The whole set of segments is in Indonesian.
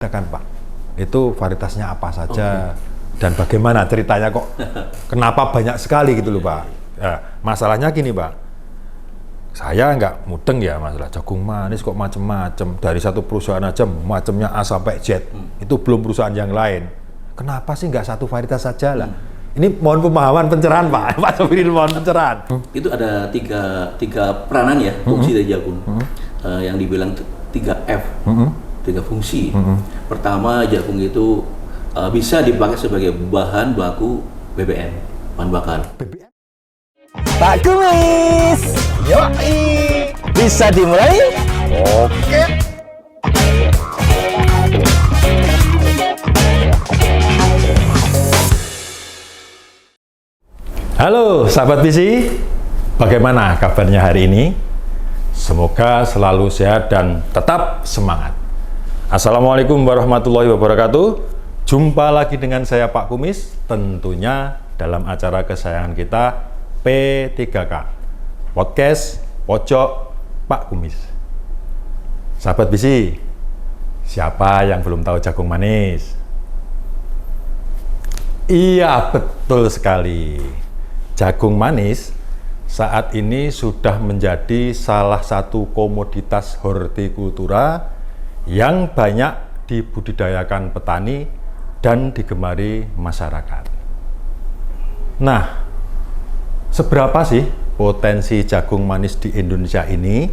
Kan Pak, itu varietasnya apa saja dan bagaimana ceritanya kok kenapa banyak sekali gitu loh Pak. Ya, masalahnya gini Pak, saya nggak mudeng ya masalah jagung manis kok macem-macem, dari satu perusahaan aja macamnya A sampai Z, itu belum perusahaan yang lain. Kenapa sih nggak satu varietas saja lah? Ini mohon pemahaman pencerahan Pak, Pak Sofirin mohon pencerahan. Itu ada tiga peranan ya, fungsi dari jagung, yang dibilang 3F. 3 fungsi. Pertama, jagung itu bisa dipakai sebagai bahan baku BBM, bahan bakar. BBM. Pak Kumis, yoi, bisa dimulai? Oke. Halo sahabat visi, bagaimana kabarnya hari ini? Semoga selalu sehat dan tetap semangat. Assalamualaikum warahmatullahi wabarakatuh. Jumpa lagi dengan saya Pak Kumis, tentunya dalam acara kesayangan kita P3K, Podcast Pojok Pak Kumis. Sahabat visi, siapa yang belum tahu jagung manis? Iya, betul sekali. Jagung manis saat ini sudah menjadi salah satu komoditas hortikultura yang banyak dibudidayakan petani dan digemari masyarakat. Nah, seberapa sih potensi jagung manis di Indonesia ini,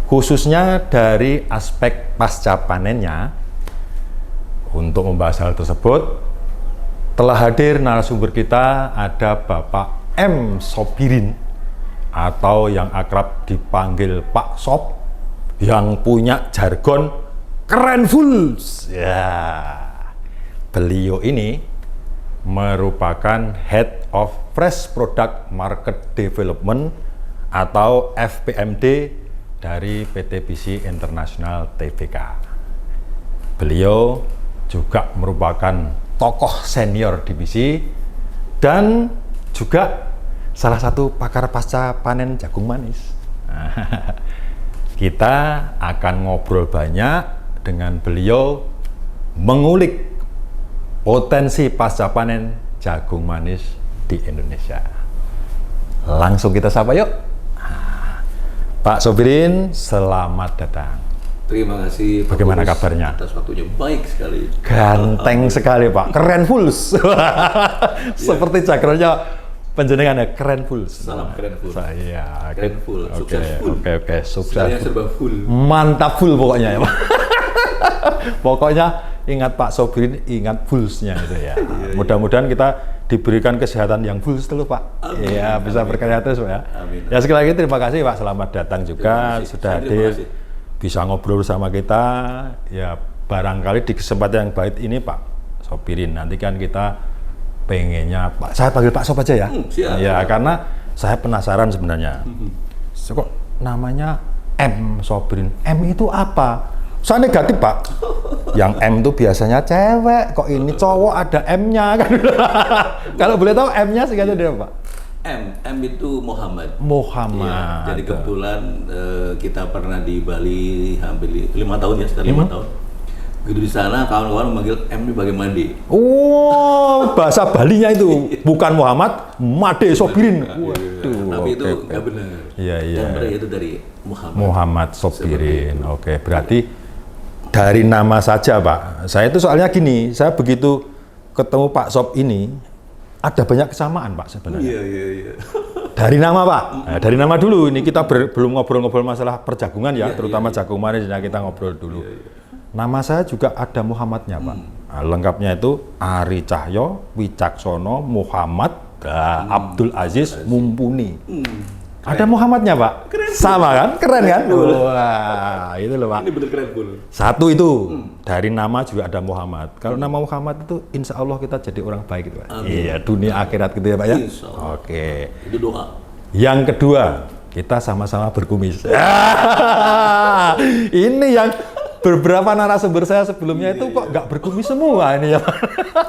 khususnya dari aspek pasca panennya? Untuk membahas hal tersebut, telah hadir narasumber kita, ada Bapak M. Sobirin, atau yang akrab dipanggil Pak Sob, yang punya jargon keren full. Ya, beliau ini merupakan Head of Fresh Product Market Development atau FPMD dari PT BC International Tbk. Beliau juga merupakan tokoh senior di BC dan juga salah satu pakar pasca panen jagung manis. Kita akan ngobrol banyak dengan beliau, mengulik potensi pasca panen jagung manis di Indonesia. Langsung kita sapa yuk. Pak Sobirin, selamat datang. Terima kasih. Bagaimana kabarnya? Atas waktunya baik sekali. Ganteng sekali Pak, keren full. Seperti jargonnya penjenengan ya, keren full. Salam keren full. Saya keren full, sukses full. Oke, sukses. Segalanya serba full. Mantap full pokoknya ya Pak. Pokoknya ingat Pak Sobirin, ingat fullsnya itu ya. Mudah-mudahan kita diberikan kesehatan yang full terus Pak. Iya, bisa berkarya terus Pak ya. Amin. Ya sekali lagi terima kasih Pak, selamat datang juga, sudah hadir, bisa ngobrol sama kita. Ya barangkali di kesempatan yang baik ini Pak Sobirin, nanti kan kita pengennya Pak, saya panggil Pak Sob aja ya. Siap. Ya karena saya penasaran sebenarnya. Kok namanya M Sobirin? M itu apa? Saya negatif Pak. Yang M itu biasanya cewek, kok ini cowok ada M-nya kan? Kalau boleh tahu M-nya singkatnya dari apa Pak? M itu Muhammad. Muhammad. Ya, jadi kebetulan kita pernah di Bali hampir 5 tahun ya, sekitar 5 tahun. Begitu di sana kawan-kawan memanggil M ini bagaimana mandi. Oh, bahasa Balinya itu bukan Muhammad, Made Sobirin. Waduh. Tapi itu nggak benar. Iya. Yang benar itu dari Muhammad. Muhammad Sobirin. Oke, berarti dari nama saja Pak. Saya itu soalnya gini, saya begitu ketemu Pak Sob ini ada banyak kesamaan Pak sebenarnya. Iya. Dari nama Pak. Nah, dari nama dulu. Ini kita belum ngobrol-ngobrol masalah perjagungan ya, terutama jagung manis. Nah, kita ngobrol dulu. Nama saya juga ada Muhammadnya Pak. Nah, lengkapnya itu Ari Cahyo Wicaksono Muhammad Abdul Aziz Mumpuni. Ada Muhammadnya Pak. Keren. Sama kan? Keren kan? Wah, itu loh Pak. Ini bener keren full. Satu itu dari nama juga ada Muhammad. Kalau nama Muhammad itu insya Allah kita jadi orang baik gitu Pak. Iya, dunia akhirat gitu ya Pak ya. Insya Allah. Oke. Itu doa. Yang kedua, kita sama-sama berkumis. Ini yang beberapa narasumber saya sebelumnya itu kok nggak berkumis semua ini ya.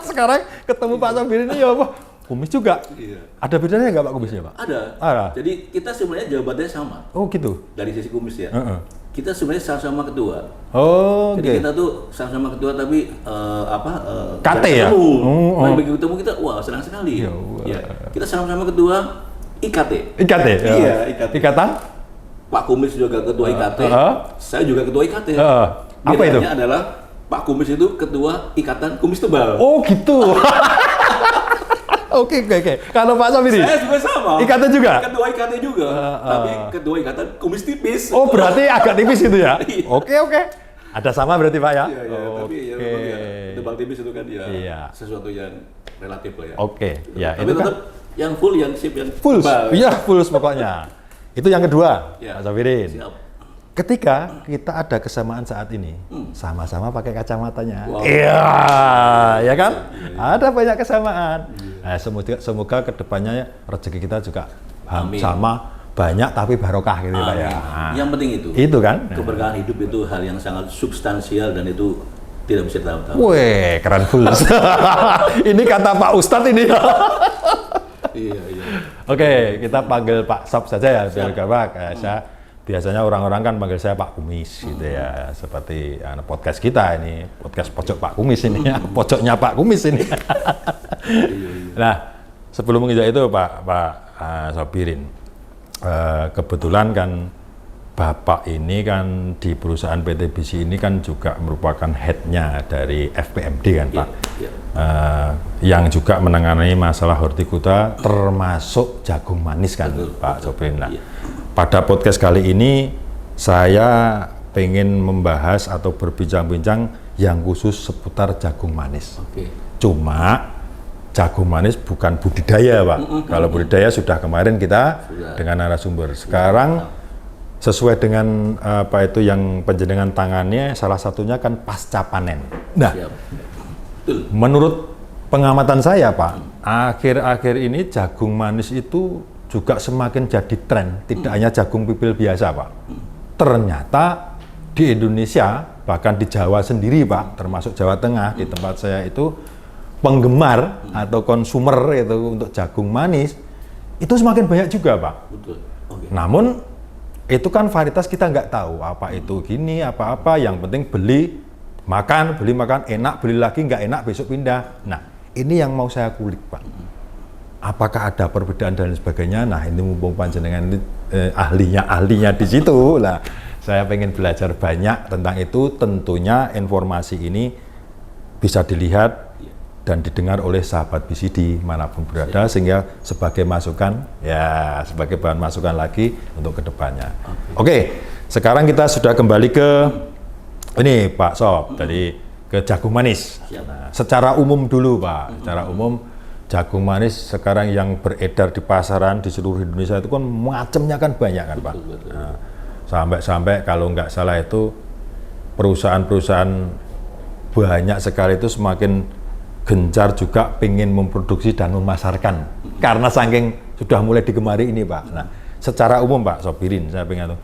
Sekarang ketemu Pak Sobirin ini ya apa? Kumis juga. Iya. Ada bedanya nggak Pak kumisnya Pak? Ada. Ada. Jadi kita sebenarnya jawabannya sama Oh gitu. dari sisi kumis ya. kita sebenarnya sama-sama ketua. Oh, Jadi oke. kita tuh sama-sama ketua tapi KT jarang ya? ketemu. Oh. Nah, begitu ketemu kita wah senang sekali. Ya Allah. Ya, kita sama-sama ketua IKT. IKT. Iya, IKT. Ikatan? Pak Kumis juga ketua IKT. Saya juga ketua IKT. Apa itu? Bedanya adalah Pak Kumis itu ketua Ikatan Kumis Tebal. Oh, gitu. Oke. Kalau Pak Sabiri? Saya juga sama. IKT juga? Ketua IKT juga. Tapi ketua Ikatan Kumis Tipis. Oh, berarti agak tipis itu ya? Iya. Oke. Ada sama berarti Pak ya? Iya, tapi ya, Oke. memang ya, tebal tipis itu kan ya Iya. sesuatu yang relatif lah ya. Oke, ya Tapi itu tetap kan yang full, yang sip, yang full. tebal. Iya, full pokoknya. Itu yang kedua, Ya. Pak Safirin. Siap. Ketika kita ada kesamaan saat ini, sama-sama pakai kacamatanya. Wow. Iya, ya kan? Ada banyak kesamaan. Nah, semoga kedepannya rezeki kita juga Amin. sama, banyak tapi barokah gitu Pak ya. Amin. Nah, Yang penting itu. itu kan? Nah. Keberkahan hidup itu hal yang sangat substansial dan itu tidak bisa tahu-tahu. Weh, keren full. Ini kata Pak Ustadz ini. Iya. Oke, kita panggil Pak Sob saja ya, biar gampang. Saya biasanya orang-orang kan panggil saya Pak Kumis gitu ya, seperti podcast kita ini, podcast pojok Pak Kumis ini ya, pojoknya Pak Kumis ini. Nah, sebelum menginjak itu Pak Sabirin, kebetulan kan Bapak ini kan di perusahaan PT BC ini kan juga merupakan headnya dari FPMD kan Pak, Iya. yang juga menangani masalah hortikultura termasuk jagung manis kan Pak Sabirin. Nah, Iya. pada podcast kali ini saya pengen membahas atau berbincang-bincang yang khusus seputar jagung manis. Oke. Cuma jagung manis bukan budidaya Pak. Kalau budidaya sudah kemarin kita Sudah. dengan narasumber. Sekarang sesuai dengan apa itu yang penjenengan tangannya, salah satunya kan pasca panen. Nah, Siap. Betul. menurut pengamatan saya Pak, akhir-akhir ini jagung manis itu juga semakin jadi tren, tidak hanya jagung pipil biasa Pak. Ternyata di Indonesia, bahkan di Jawa sendiri Pak, termasuk Jawa Tengah, di tempat saya itu penggemar atau konsumer itu untuk jagung manis itu semakin banyak juga Pak. Betul. Oke. Namun itu kan varietas kita nggak tahu apa itu gini apa-apa, yang penting beli makan, enak, beli lagi nggak enak besok pindah. Nah, ini yang mau saya kulik Pak. Apakah ada perbedaan dan sebagainya? Nah, ini mumpung panjenengan ini ahlinya di situ lah. Saya pengen belajar banyak tentang itu. Tentunya informasi ini bisa dilihat dan didengar oleh sahabat BCD manapun berada, sehingga sebagai masukan, ya sebagai bahan masukan lagi untuk kedepannya. Oke, sekarang kita sudah kembali ke ini Pak Sob, tadi ke jagung manis. Siap. Nah, secara umum dulu Pak, secara umum jagung manis sekarang yang beredar di pasaran di seluruh Indonesia itu kan macamnya kan banyak kan Pak. Betul. Nah, sampai kalau nggak salah itu perusahaan-perusahaan banyak sekali itu semakin gencar juga pengen memproduksi dan memasarkan karena saking sudah mulai digemari ini Pak. Nah, secara umum Pak Sobirin, saya pengen tahu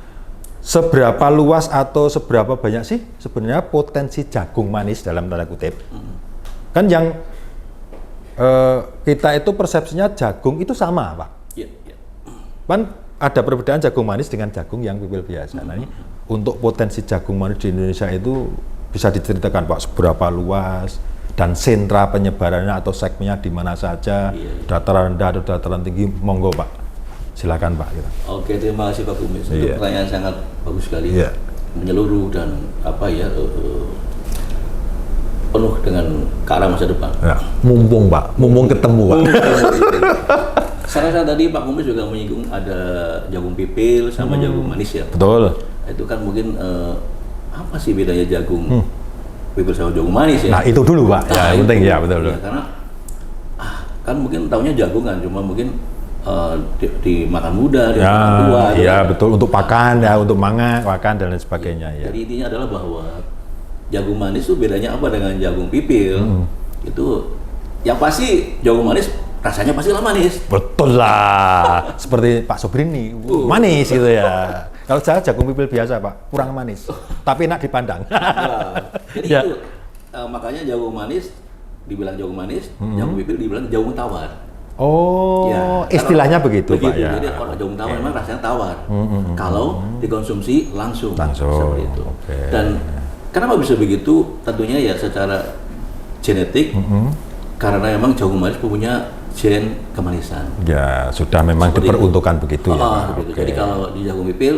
seberapa luas atau seberapa banyak sih sebenarnya potensi jagung manis dalam tanda kutip? Kan yang kita itu persepsinya jagung itu sama Pak. Iya. Kan ada perbedaan jagung manis dengan jagung yang pipil biasa. Nah, ini untuk potensi jagung manis di Indonesia itu bisa diceritakan Pak seberapa luas dan sentra penyebarannya atau segmennya di mana saja, dataran rendah atau dataran tinggi, monggo Pak. Silakan Pak. Gitu. Oke, terima kasih Pak Kumis. Itu Iya. pertanyaan sangat bagus sekali. Iya. Menyeluruh dan penuh dengan ke arah masa depan. Ya, mumpung Pak, mumpung ketemu Pak. Saya tadi Pak Kumis juga menyinggung ada jagung pipil sama jagung manis ya. Betul. Itu kan mungkin apa sih bedanya jagung pipil sama jagung manis ya? Nah, itu dulu Pak. Ya, Nah, penting itu. ya, betul. Ya, karena kan mungkin taunya jagung kan, cuma mungkin dimakan muda, dimakan tua. Ya, gitu iya kan. betul, untuk pakan ya, untuk makan dan lain sebagainya ya. Jadi intinya adalah bahwa jagung manis itu bedanya apa dengan jagung pipil? Itu yang pasti jagung manis rasanya pastilah manis. Betul lah. Seperti Pak Sobrin nih, manis gitu ya. Kalau saya jagung pipil biasa Pak, kurang manis. Tapi enak dipandang. Nah, jadi Ya. itu makanya jagung manis dibilang jagung manis, jagung pipil dibilang jagung tawar. Oh, Ya, istilahnya begitu, Pak ya. Jadi kalau jagung tawar memang rasanya tawar. Kalau dikonsumsi langsung, Langsung, seperti itu. oke. Dan kenapa bisa begitu? Tentunya ya secara genetik, karena memang jagung manis punya gen kemanisan. Ya, sudah memang Seperti diperuntukkan begitu ya, Pak. Begitu. Oke. Jadi kalau di jagung pipil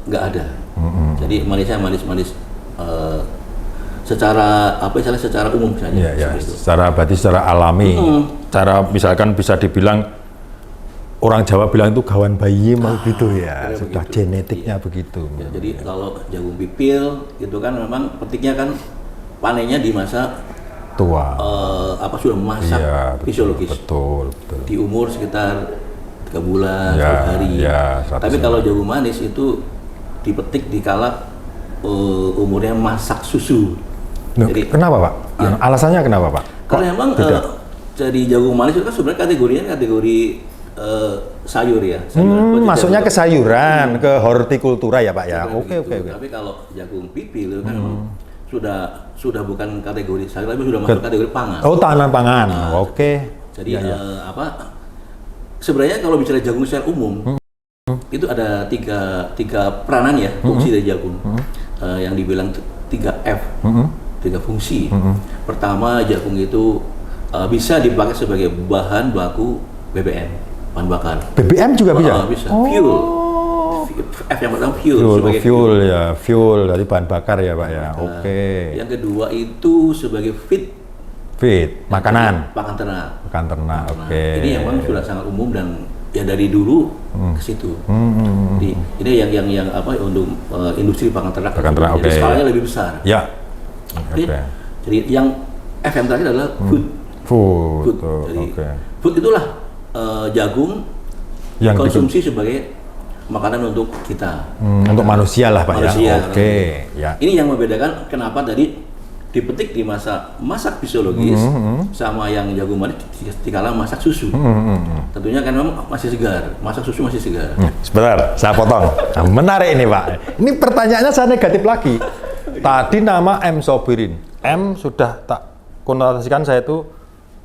nggak ada. Jadi manisnya manis-manis secara apa istilahnya secara umum saja. Ya, ya. seperti itu. Berarti secara alami. Cara misalkan bisa dibilang orang Jawa bilang itu gawan bayi mau gitu ya. kira Sudah begitu. genetiknya begitu. Ya, jadi kalau jagung pipil itu kan memang petiknya kan panennya di masa Tua. apa sudah masak Iya, betul, fisiologis betul, betul. di umur sekitar 3 bulan, Ya, 1 hari. ya, Tapi kalau jagung manis itu dipetik di kala umurnya masak susu. Loh, Jadi kenapa, Pak? Alasannya kenapa, Pak? karena memang beda? jadi jagung manis itu kan sebenarnya kategorinya kategori sayur ya. Sayuran. Masuknya ke sayuran, ke hortikultura ya, Pak ya. Oke, Begitu. oke, oke. Tapi kalau jagung pipil itu kan memang sudah bukan kategori sayur, tapi sudah masuk kategori pangan. Oh, tahanan pangan. Oke. Jadi Ya, ya. sebenarnya kalau bicara jagung secara umum itu ada tiga peranan ya fungsi dari jagung yang dibilang 3 F, 3 fungsi. Pertama, jagung itu bisa dipakai sebagai bahan baku BBM, bahan bakar. BBM juga bisa? Bisa. Fuel. F yang pertama fuel. Fuel, sebagai fuel ya, fuel dari bahan bakar ya, Pak ya. Oke. Yang kedua itu sebagai Feed, makanan, pakan ternak. makan ternak. Nah, Oke. ini yang memang sudah sangat umum dan ya dari dulu ke situ. Jadi ini yang apa untuk industri pakan ternak. Pakan ternak, Jadi oke. skalanya lebih besar. Ya. Jadi, Oke. jadi yang F yang terakhir adalah food. Food. Food. Oh, Jadi oke. food itulah jagung Yang konsumsi sebagai makanan untuk kita. untuk manusia lah, Pak Manusia, ya. Oke, ya. Ini yang membedakan kenapa tadi dipetik di masa masak fisiologis sama yang jagung manis dikala masak susu. Tentunya kan memang masih segar, masak susu masih segar. Sebentar, saya potong. Nah, menarik ini, Pak. Ini pertanyaannya saya negatif lagi. Tadi nama M. Sobirin. M sudah tak konotasikan saya itu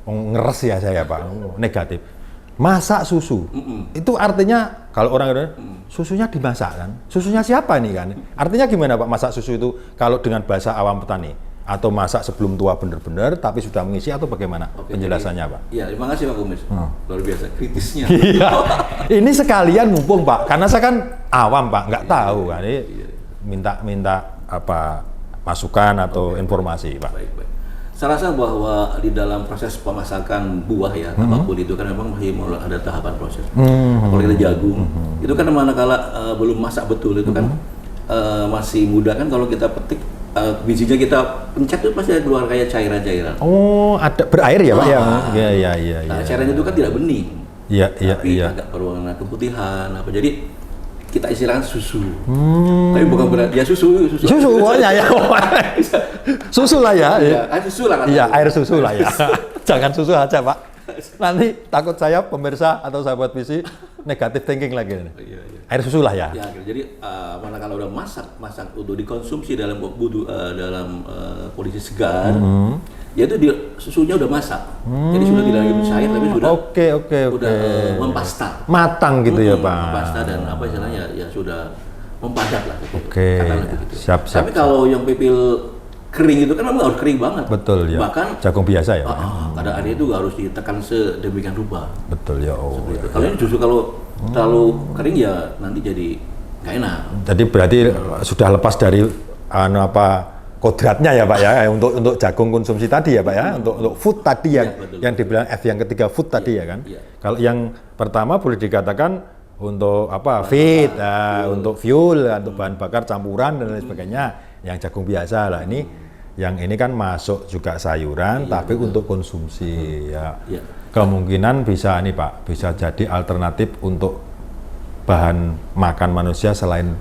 ngeres ya saya, Pak. Negatif. Masak susu. Itu artinya kalau orang ada susunya dimasak kan? Susunya siapa ini kan? Artinya gimana, Pak, masak susu itu kalau dengan bahasa awam petani? Atau masak sebelum tua benar-benar tapi sudah mengisi atau bagaimana penjelasannya, Pak? Iya, terima kasih Pak Kumis. Luar biasa kritisnya. Iya. Ini sekalian mumpung, Pak, karena saya kan awam, Pak, nggak tahu kan. Ini minta apa masukan atau informasi, Pak. Baik, baik. Saya rasa bahwa di dalam proses pemasakan buah ya, apapun itu kan memang masih mau ada tahapan proses. Kalau kita jagung, itu kan manakala belum masak betul itu kan masih muda kan kalau kita petik bijinya kita pencet itu pasti ada keluar kayak cairan-cairan. Oh, ada berair ya, Pak ya? Iya. Nah, cairan itu kan tidak bening. Iya. Tapi agak berwarna keputihan apa. Jadi kita istilahkan susu. Tapi bukan berarti ya susu. Susu pokoknya ya. Susu lah ya. Iya, air susu lah kan. Iya, air susu lah ya. Jangan susu aja, Pak. Nanti takut saya pemirsa atau sahabat visi negatif thinking lagi. Iya. Air susu lah ya. Ya, jadi manakala udah masak untuk dikonsumsi dalam kondisi segar, ya itu susunya udah masak. Jadi sudah tidak lagi mencair tapi sudah Oke. udah mempasta. Matang gitu ya, Pak. Mempasta dan apa istilahnya ya sudah mempadat lah. Gitu. Oke. Katakanlah begitu. Siap. Tapi kalau yang pipil kering itu kan memang harus kering banget. Betul ya. Bahkan jagung biasa ya, Pak. kadang airnya itu harus ditekan sedemikian rupa. Betul ya. Oh. Gitu. Kalau ini justru kalau terlalu kering ya nanti jadi nggak enak. Jadi berarti sudah lepas dari kodratnya ya, Pak ya, untuk jagung konsumsi tadi ya, Pak ya, untuk food tadi yang dibilang F yang ketiga food tadi ya kan. Iya. Kalau yang pertama boleh dikatakan untuk feed, untuk fuel, untuk bahan bakar campuran dan lain sebagainya, yang jagung biasa lah. Yang ini kan masuk juga sayuran tapi untuk konsumsi ya. Iya. Kemungkinan bisa nih, Pak, bisa jadi alternatif untuk bahan makan manusia selain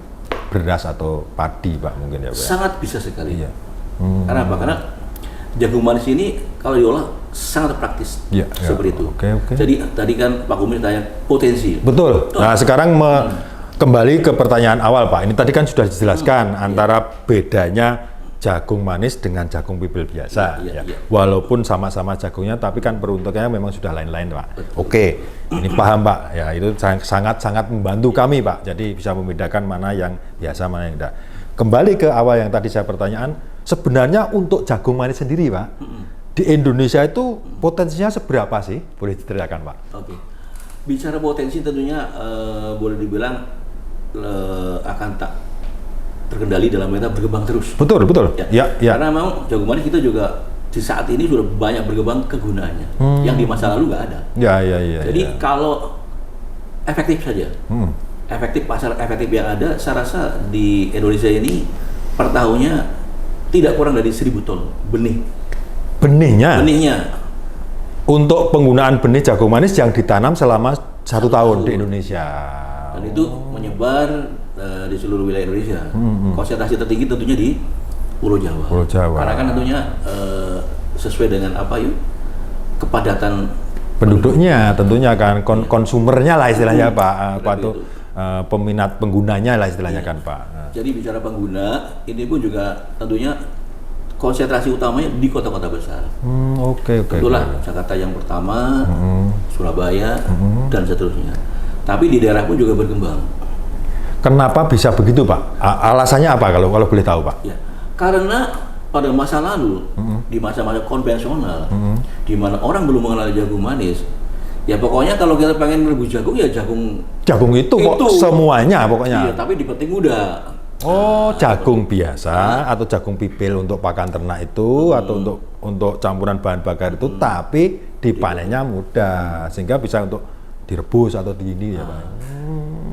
beras atau padi, Pak, mungkin ya, Pak. Sangat bisa sekali. Iya. Karena apa? Karena jagung manis ini kalau diolah sangat praktis. Iya, seperti itu. Oke. Jadi tadi kan Pak Kumis tanya potensi. Betul. Nah, sekarang kembali ke pertanyaan awal, Pak. Ini tadi kan sudah dijelaskan antara bedanya jagung manis dengan jagung pipil biasa. Iya, Ya. iya. Walaupun sama-sama jagungnya, tapi kan peruntukannya memang sudah lain-lain, Pak. Oke, ini paham, Pak. Ya, itu sangat-sangat membantu kami, Pak. Jadi bisa membedakan mana yang biasa, mana yang tidak. Kembali ke awal yang tadi saya pertanyaan, sebenarnya untuk jagung manis sendiri, Pak, di Indonesia itu potensinya seberapa sih? Boleh diceritakan, Pak? Oke. Bicara potensi tentunya boleh dibilang akan tak terkendali dalam kita berkembang terus. Betul. Ya. Karena memang jagung manis kita juga di saat ini sudah banyak berkembang kegunaannya, yang di masa lalu nggak ada. Ya. Jadi kalau efektif saja, pasar efektif yang ada, saya rasa di Indonesia ini per tahunnya tidak kurang dari 1.000 ton Benihnya Untuk penggunaan benih jagung manis yang ditanam selama 1 tahun di Indonesia. Dan itu menyebar di seluruh wilayah Indonesia. Konsentrasi tertinggi tentunya di Pulau Jawa. Karena kan tentunya sesuai dengan kepadatan penduduknya, tentunya kan konsumernya lah istilahnya, Pak. Peminat penggunanya lah istilahnya kan, Pak. Jadi bicara pengguna, ini pun juga tentunya konsentrasi utamanya di kota-kota besar. Oke. Itulah Jakarta yang pertama, Surabaya, dan seterusnya. Tapi di daerah pun juga berkembang. Kenapa bisa begitu, Pak? Alasannya apa kalau boleh tahu, Pak? Ya, karena pada masa lalu, di masa-masa konvensional, di mana orang belum mengenal jagung manis, ya pokoknya kalau kita pengen rebus jagung, ya jagung itu kok semuanya pokoknya. Iya, tapi dipetik muda. Oh, jagung biasa atau jagung pipil untuk pakan ternak itu atau untuk campuran bahan bakar itu, tapi dipanennya mudah sehingga bisa untuk direbus atau ya, Pak.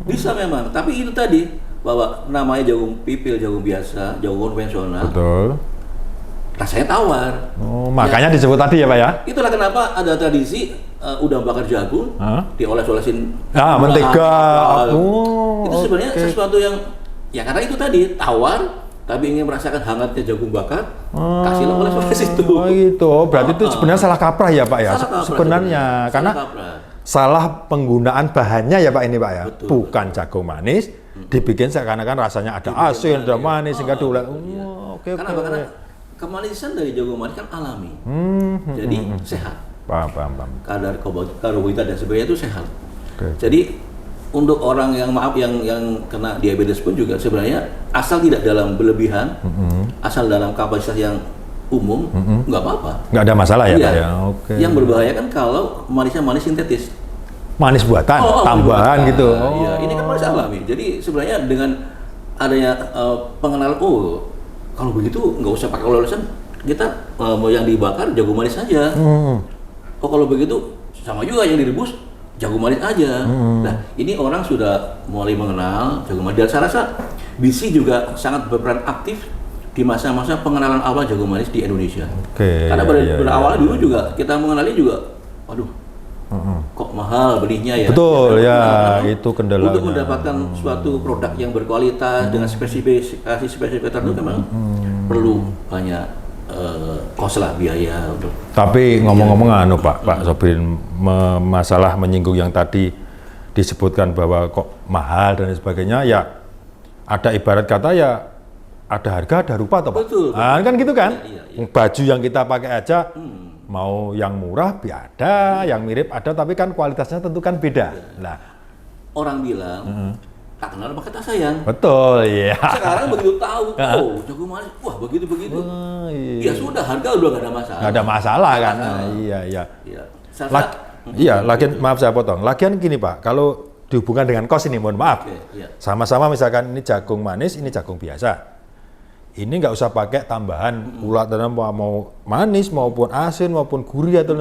Bisa memang, tapi itu tadi bahwa namanya jagung pipil, jagung biasa, jagung konvensional. Betul. Rasanya tawar. Oh, makanya disebut tadi ya, Pak ya. Itulah kenapa ada tradisi udang bakar jagung dioles-olesin mentega. Itu sebenarnya sesuatu yang ya karena itu tadi tawar, tapi ingin merasakan hangatnya jagung bakar, kasihlah oles-oles itu. Oh gitu. Berarti itu sebenarnya salah kaprah ya, Pak ya. Sebenarnya karena salah penggunaan bahannya ya, Pak, ini, Pak ya. Betul. Bukan jagung manis dibikin seakan-akan rasanya ada asin, ada manis sehingga diulang. Oke. Karena kemanisan dari jagung manis kan alami. Jadi sehat. Paham. Kadar karbohidrat dan sebagainya itu sehat. Okay. Jadi untuk orang yang kena diabetes pun juga sebenarnya asal tidak dalam berlebihan, asal dalam kapasitas yang umum, nggak apa-apa. Nggak ada masalah ya, iya. Pak ya. Oke. Yang berbahaya kan kalau manisnya manis sintetis. Manis buatan, tambahan buatan. gitu. Iya, ini kan manis alami. Jadi sebenarnya dengan adanya pengenalan, kalau begitu nggak usah pakai olesan, kita yang dibakar jagung manis saja. Kalau begitu sama juga yang direbus jagung manis aja. Nah, ini orang sudah mulai mengenal jagung manis. Dan saya rasa BC juga sangat berperan aktif di masa-masa pengenalan awal jagung manis di Indonesia. Karena berawal dulu juga kita mengenali juga, waduh, kok mahal benihnya ya. Betul ya, itu kendalanya. Untuk mendapatkan suatu produk yang berkualitas dengan spesifikasi tertentu memang perlu banyak kos lah, biaya untuk. Tapi ngomong-ngomong Pak Sobrin, masalah menyinggung yang tadi disebutkan bahwa kok mahal dan sebagainya, ya ada ibarat kata ya ada harga ada rupa toh, Pak. Betul. Kan gitu kan? Iya. Baju yang kita pakai aja mau yang murah ada, yang mirip ada, tapi kan kualitasnya tentu kan beda. Nah, orang bilang tak kenal maka tak sayang. Betul, iya. Sekarang begitu tahu, jagung manis, wah begitu. Iya. Ya sudah, harga udah gak ada masalah. Gak ada masalah kan? Iya. Lagian maaf saya potong. Lagian gini, Pak, kalau dihubungkan dengan kos ini, mohon maaf. Sama-sama misalkan ini jagung manis, ini jagung biasa. Ini nggak usah pakai tambahan ulat dan mau manis maupun asin maupun gurih atau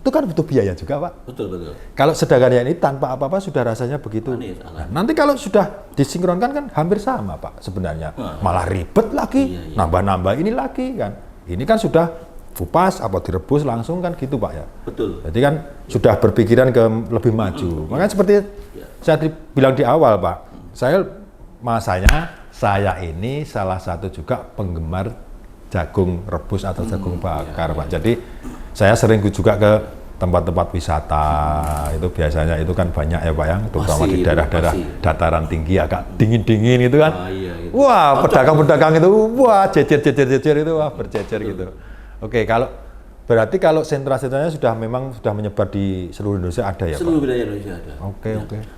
itu kan butuh biaya juga, Pak. Betul. Kalau sedangkan ini tanpa apa-apa sudah rasanya begitu. Manis, nanti kalau sudah disinkronkan kan hampir sama, Pak, sebenarnya. Malah ribet lagi, nambah-nambah ini lagi kan. Ini kan sudah kupas apa direbus langsung kan gitu, Pak ya. Betul. Jadi kan sudah berpikiran ke lebih maju. Makanya seperti saya bilang di awal, Pak, saya ini salah satu juga penggemar jagung rebus atau jagung bakar, Pak. Jadi saya sering juga ke tempat-tempat wisata, itu biasanya itu kan banyak ya, Pak, yang terutama di daerah-daerah dataran tinggi agak dingin-dingin itu kan. Wah, pedagang-pedagang itu, wah, jejer itu, wah, berjejer gitu. Oke, berarti kalau sentra-sentranya memang sudah menyebar di seluruh Indonesia ada ya, seluruh Pak? wilayah Indonesia ada. Oke.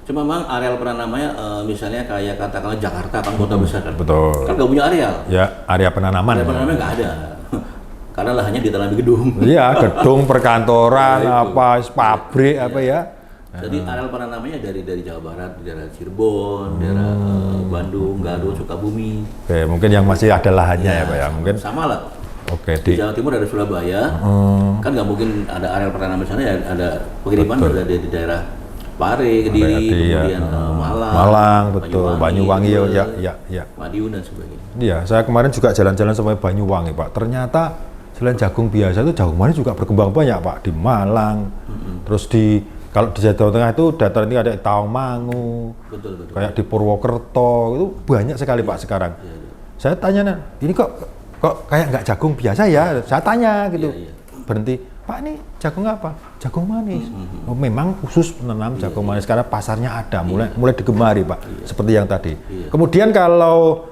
Cuma memang areal penanamannya misalnya kayak katakanlah Jakarta kan kota besar kan. Betul. Kan nggak punya areal. Ya, area penanaman. Area penanaman nggak ada. Karena lahannya ditanami gedung. Iya, gedung perkantoran, Nah, itu. pabrik apa ya. Jadi areal penanamannya dari Jawa Barat, daerah Cirebon, daerah Bandung, Garut, Sukabumi. Oke, mungkin yang masih ada lahannya ya, Pak ya. Mungkin sama lah. oke, Di Jawa Timur ada Surabaya, kan nggak mungkin ada areal penanaman sana ya, ada pengiriman dari di daerah Pare, Kediri, kemudian Malang, betul, Banyuwangi ya. Madiun dan sebagainya. Iya, saya kemarin juga jalan-jalan sampai Banyuwangi, Pak. Ternyata selain jagung biasa itu jagung manis juga berkembang banyak, Pak, di Malang. Terus kalau di Jawa Tengah itu dataran tinggi ada Tawangmangu, Betul. kayak di Purwokerto itu banyak sekali, Pak, sekarang. Saya tanya, ini kok kayak nggak jagung biasa ya? Saya tanya gitu. Berhenti, Pak, ini jagung apa? Jagung manis. Oh, memang khusus menanam jagung manis karena pasarnya ada, mulai digemari, Pak. Seperti yang tadi. Kemudian kalau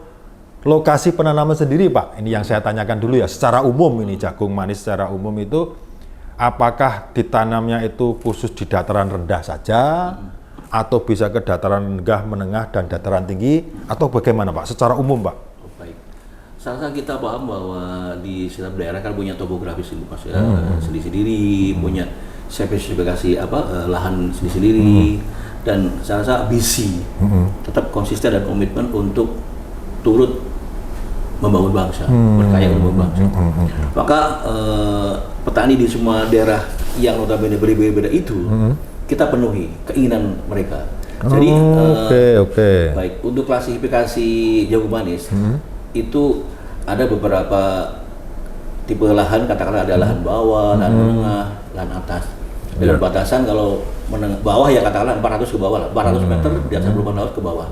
lokasi penanaman sendiri, Pak, ini yang saya tanyakan dulu ya, secara umum ini jagung manis secara umum itu apakah ditanamnya itu khusus di dataran rendah saja atau bisa ke dataran rendah, menengah dan dataran tinggi atau bagaimana, Pak? Secara umum, Pak? Baik. Seharusnya kita paham bahwa di setiap daerah kan punya topografi sendiri, Mas ya, sendiri-sendiri, punya spesifikasi lahan sendiri-sendiri, dan saya rasa visi tetap konsisten dan komitmen untuk turut membangun bangsa, berkaya untuk membangun bangsa. Maka petani di semua daerah yang notabene berbeda-beda itu kita penuhi keinginan mereka. Jadi Oke. baik untuk klasifikasi jagung manis itu ada beberapa tipe lahan, katakanlah ada lahan bawah, lahan menengah, lahan atas. Dengan batasan kalau bawah ya katakanlah 400 ke bawah lah, 400 meter di atas permukaan laut ke bawah.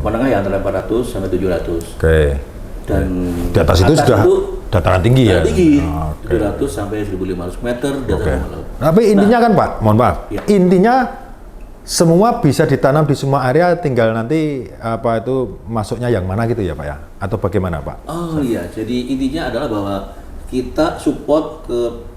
Menengah ya antara 400 sampai 700. Oke. Dan Di atas itu sudah dataran tinggi ya? Tinggi, 700 sampai 1.500 meter di atas permukaan laut. Tapi intinya kan, Pak, mohon maaf, intinya semua bisa ditanam di semua area, tinggal nanti masuknya yang mana gitu ya, Pak ya? Atau bagaimana, Pak? Oh iya, jadi intinya adalah bahwa kita support ke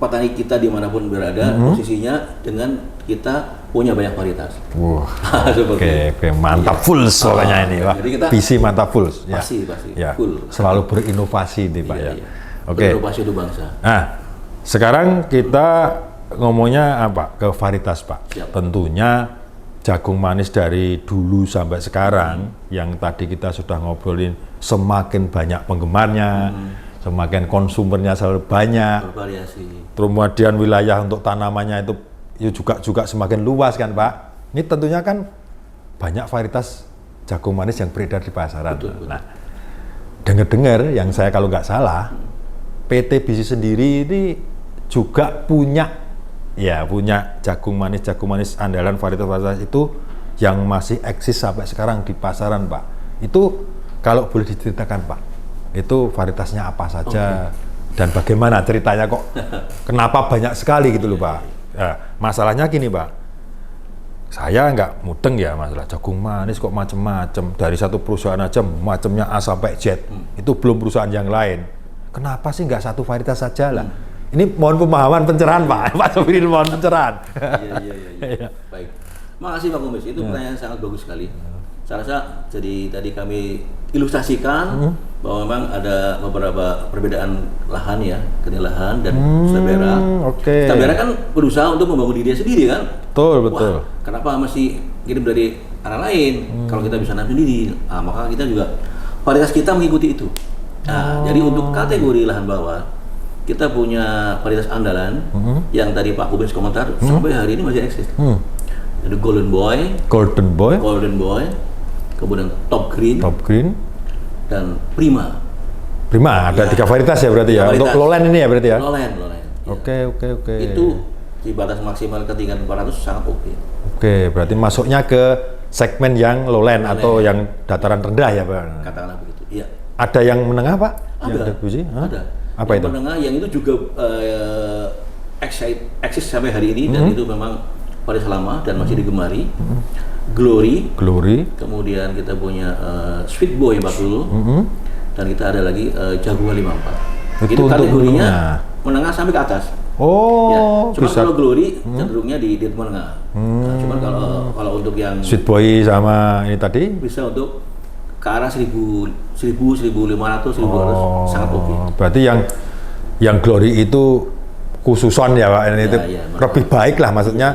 petani kita dimanapun berada, posisinya dengan kita punya banyak varietas. Wah, oke, mantap full soalnya ini, Pak. Visi mantap full. Pasti, ya. Full. Selalu berinovasi nih, Pak ya. Oke. Berinovasi untuk bangsa. Nah, sekarang kita ngomongnya ke varietas, Pak. Siap. Tentunya jagung manis dari dulu sampai sekarang yang tadi kita sudah ngobrolin semakin banyak penggemarnya, semakin konsumernya selalu banyak. Bervariasi. Kemudian wilayah untuk tanamannya itu juga semakin luas kan, Pak. Ini tentunya kan banyak varietas jagung manis yang beredar di pasaran. Betul. Nah, dengar-dengar yang saya kalau nggak salah, PT BC sendiri ini juga punya jagung manis andalan varietas itu yang masih eksis sampai sekarang di pasaran, Pak. Itu kalau boleh diceritakan, Pak, itu varietasnya apa saja dan bagaimana ceritanya kok kenapa banyak sekali gitu loh, Pak. Nah, masalahnya gini, Pak, saya nggak mudeng ya masalah jagung manis kok macem-macem, dari satu perusahaan aja macamnya A sampai Z, itu belum perusahaan yang lain. Kenapa sih nggak satu varietas saja lah? Ini mohon pemahaman pencerahan, Pak. Pak Sofirin mohon pencerahan. Iya. Baik. Makasih Pak Kumis, itu pertanyaan sangat bagus sekali. Saya rasa jadi tadi kami ilustrasikan bahwa memang ada beberapa perbedaan lahan ya, lahan dan Stabera. Stabera kan berusaha untuk membangun dirinya sendiri kan. Betul. Wah, kenapa masih kirim dari arah lain? Kalau kita bisa nanam sendiri, maka kita juga varietas kita mengikuti itu. Nah, jadi untuk kategori lahan bawah kita punya varietas andalan yang tadi Pak Kumis komentar sampai hari ini masih eksis. Ada Golden Boy, kemudian Top Green, dan Prima. Ada 3 varietas ya berarti ya. Untuk lowland ini ya berarti ya. Lowland. Oke. Itu di batas maksimal ketinggian 400 sangat oke. Oke, berarti masuknya ke segmen yang lowland atau yang dataran rendah ya, Pak. Katakanlah begitu. Iya. Ada yang menengah, Pak? Ada. Ada. Apa yang itu? Menengah yang itu juga eksis sampai hari ini dan itu memang varietas lama dan masih digemari. Glory, kemudian kita punya Sweet Boy 40, dan kita ada lagi Jaguar 54. Itu kategorinya menengah sampai ke atas. Oh, cuma kalau Glory cenderungnya di menengah. Nah, cuman kalau untuk yang Sweet Boy sama ini tadi bisa untuk ke arah 1000, 1500, 1200 sangat oke. Berarti yang Glory itu khususan ya Pak, ini itu lebih baik lah, maksudnya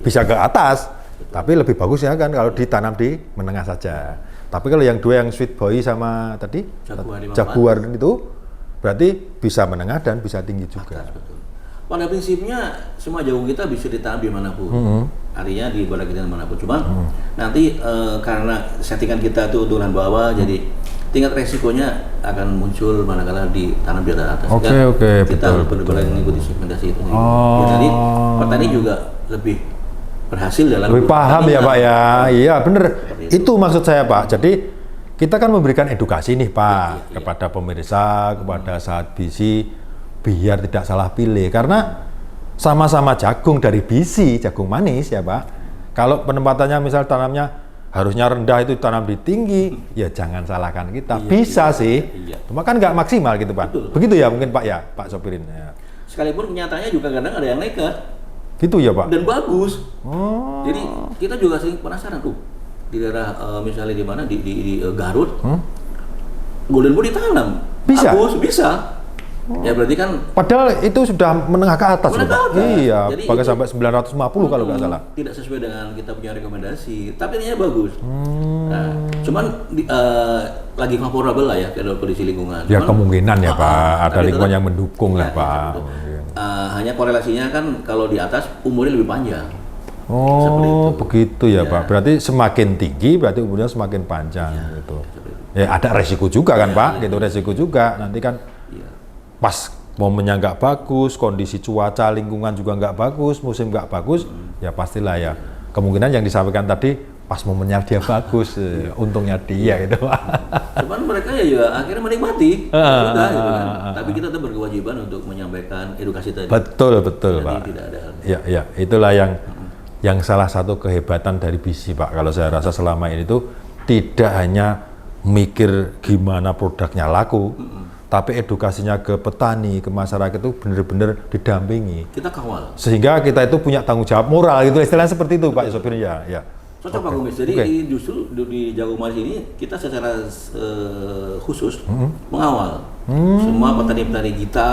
bisa ke atas, tapi lebih bagus ya kan kalau ditanam di menengah saja. Tapi kalau yang dua, yang Sweet Boy sama tadi Jaguar itu berarti bisa menengah dan bisa tinggi juga. Atas, betul. Pada prinsipnya semua jagung kita bisa ditanam di manapun, artinya di badak kita manapun. Cuma nanti karena settingan kita itu turunan bawah, jadi tingkat resikonya akan muncul manakala ditanam di atas. Oke, kita harus benar-benar mengikuti segmentasi itu. Ya, jadi petani juga lebih berhasil dalam lebih paham ya Pak ya. Iya bener. Itu maksud saya Pak. Jadi kita kan memberikan edukasi nih Pak kepada pemirsa, kepada sahabat bisi, biar tidak salah pilih, karena sama-sama jagung dari bisi, jagung manis ya Pak. Kalau penempatannya misal tanamnya harusnya rendah, itu tanam di tinggi, ya jangan salahkan kita. Bisa sih, cuma kan nggak maksimal gitu Pak. Betul. Begitu ya mungkin Pak ya, Pak Sopirin ya. Sekalipun kenyataannya juga kadang ada yang nekat. Gitu ya Pak. Dan bagus. Jadi kita juga sering penasaran tuh di daerah misalnya di mana di Garut, Golden Boy ditanam. Bisa? Bagus, bisa. Ya berarti kan padahal itu sudah menengah ke atas loh Pak. Iya, jadi pakai sampai 950 kalau nggak salah. Tidak sesuai dengan kita punya rekomendasi, tapi ininya bagus. Nah, cuman lagi favorable lah ya kalau kondisi lingkungan. Ya kemungkinan ya Pak, ada lingkungan tetap, yang mendukung lah Pak. Hanya korelasinya kan kalau di atas umurnya lebih panjang. Oh, begitu ya Pak. Berarti semakin tinggi berarti umurnya semakin panjang gitu. Ya ada resiko juga kan Pak, gitu resiko juga. Nanti kan pas momennya nggak bagus, kondisi cuaca lingkungan juga nggak bagus, musim nggak bagus, ya pastilah ya kemungkinan yang disampaikan tadi pas momennya dia bagus, untungnya dia gitu Pak. Cuman mereka ya juga akhirnya menikmati, sudah, gitu kan. Tapi kita tetap berkewajiban untuk menyampaikan edukasi tadi. Betul jadi Pak. Tidak ada. Ya itulah yang salah satu kehebatan dari bisi Pak. Kalau saya rasa selama ini tuh tidak hanya mikir gimana produknya laku, tapi edukasinya ke petani, ke masyarakat itu benar-benar didampingi. Kita kawal. Sehingga kita itu punya tanggung jawab moral, gitu istilahnya seperti itu Pak Sopir ya. Cocok Pak Kumis. Jadi justru di Jagung Manis ini kita secara khusus mengawal semua petani-petani kita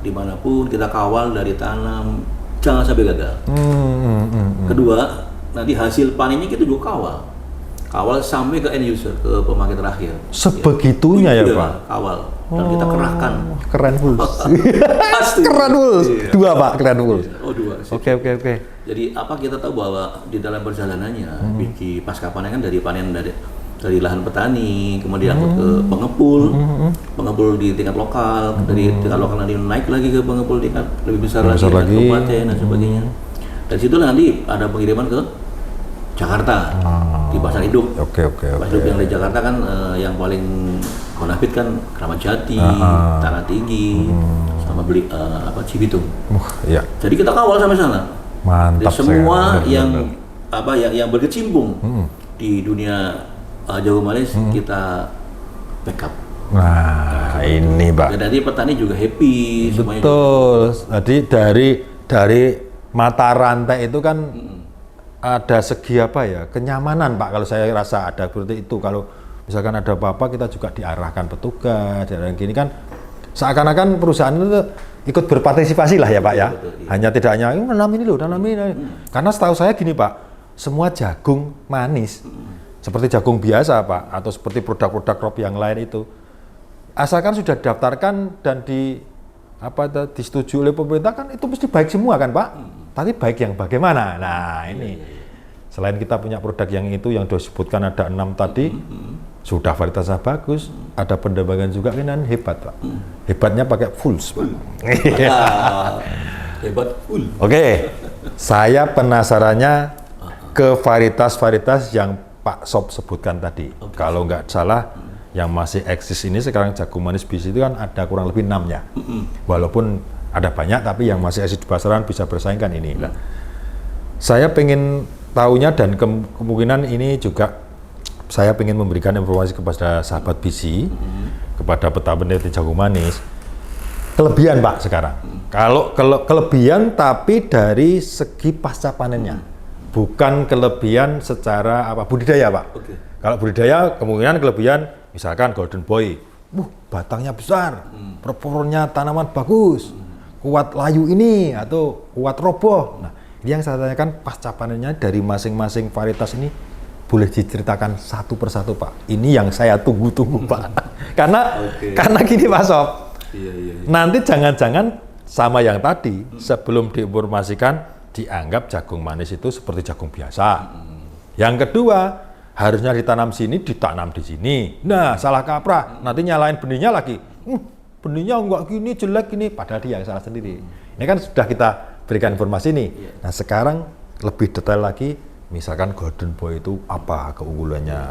dimanapun, kita kawal dari tanam, jangan sampai gagal. Kedua, nanti hasil panennya kita juga kawal sampai ke end user, ke pemakai terakhir. Sebegitunya ya Pak? Kawal. Dan kita kerahkan. Keren Wuls. Pasti. Keren Wuls. Dua Pak, keren Wuls. Oh, dua. Oke. Jadi apa kita tahu bahwa di dalam perjalanannya biji pasca panen kan dari panen dari lahan petani, kemudian ke pengepul di tingkat lokal, dari tingkat lokal nanti naik lagi ke pengepul tingkat lebih besar lagi, kabupaten dan sebagainya. Dari situ nanti ada pengiriman ke Jakarta di pasar induk. Oke. Pasar induk yang dari Jakarta kan yang paling konafit kan Kramat Jati, Tanah Tinggi, sama beli Cibitung. Iya. Jadi kita kawal sampai sana. Mantap. Jadi semua yang berkecimpung di dunia jagung manis kita backup. Nah, ini Pak. Jadi petani juga happy. Betul. Jadi dari mata rantai itu kan ada segi kenyamanan Pak. Kalau saya rasa ada seperti itu. Kalau misalkan ada apa-apa kita juga diarahkan petugas dan gini kan seakan-akan perusahaan itu ikut berpartisipasi lah ya Pak ya. Betul, iya. Hanya tidak hanya tanam ini loh, tanam ini. Karena setahu saya gini Pak, semua jagung manis seperti jagung biasa Pak atau seperti produk-produk crop yang lain itu asalkan sudah didaftarkan dan disetujui oleh pemerintah kan itu mesti baik semua kan Pak. Tapi baik yang bagaimana? Nah ini selain kita punya produk yang itu yang disebutkan ada 6 tadi, sudah varietasnya bagus, ada pendampingan juga kan hebat Pak. Hebatnya pakai fulls Pak. Hebat full. Oke, saya penasarannya ke varietas-varietas yang Pak Sob sebutkan tadi. Kalau nggak salah, yang masih eksis ini sekarang jagung manis bisi itu kan ada kurang lebih 6-nya. Walaupun ada banyak, tapi yang masih eksis di pasaran bisa bersaing kan ini. Saya pengen tahunya dan kemungkinan ini juga saya pengen memberikan informasi kepada sahabat BC, kepada petani jagung manis. Kelebihan Pak sekarang. Kalau kelebihan tapi dari segi pasca panennya, bukan kelebihan secara budidaya Pak. Oke. Kalau budidaya kemungkinan kelebihan misalkan Golden Boy, batangnya besar, propornya tanaman bagus, kuat layu ini atau kuat roboh. Nah, ini yang saya tanyakan pasca panennya dari masing-masing varietas ini boleh diceritakan satu persatu Pak. Ini yang saya tunggu-tunggu Pak. Karena gini Pak Sob. Iya. Nanti jangan-jangan sama yang tadi sebelum diinformasikan dianggap jagung manis itu seperti jagung biasa. Yang kedua, harusnya ditanam sini, ditanam di sini. Nah, salah kaprah. Nanti nyalain benihnya lagi. Benihnya enggak gini, jelek gini. Padahal dia yang salah sendiri. Ini kan sudah kita berikan informasi nih. Nah, sekarang lebih detail lagi. Misalkan Golden Boy itu apa keunggulannya,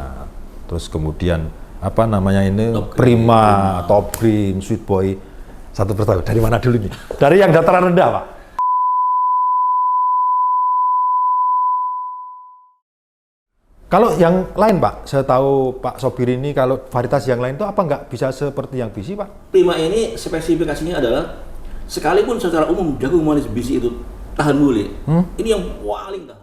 terus kemudian apa namanya ini Prima, Top Green, Sweet Boy, satu persatu. Dari mana dulu nih? Dari yang dataran rendah Pak. Kalau yang lain Pak, saya tahu Pak Sobir ini kalau varietas yang lain itu apa nggak bisa seperti yang BC Pak? Prima ini spesifikasinya adalah sekalipun secara umum jagung manis BC itu tahan bule, ini yang paling tahan.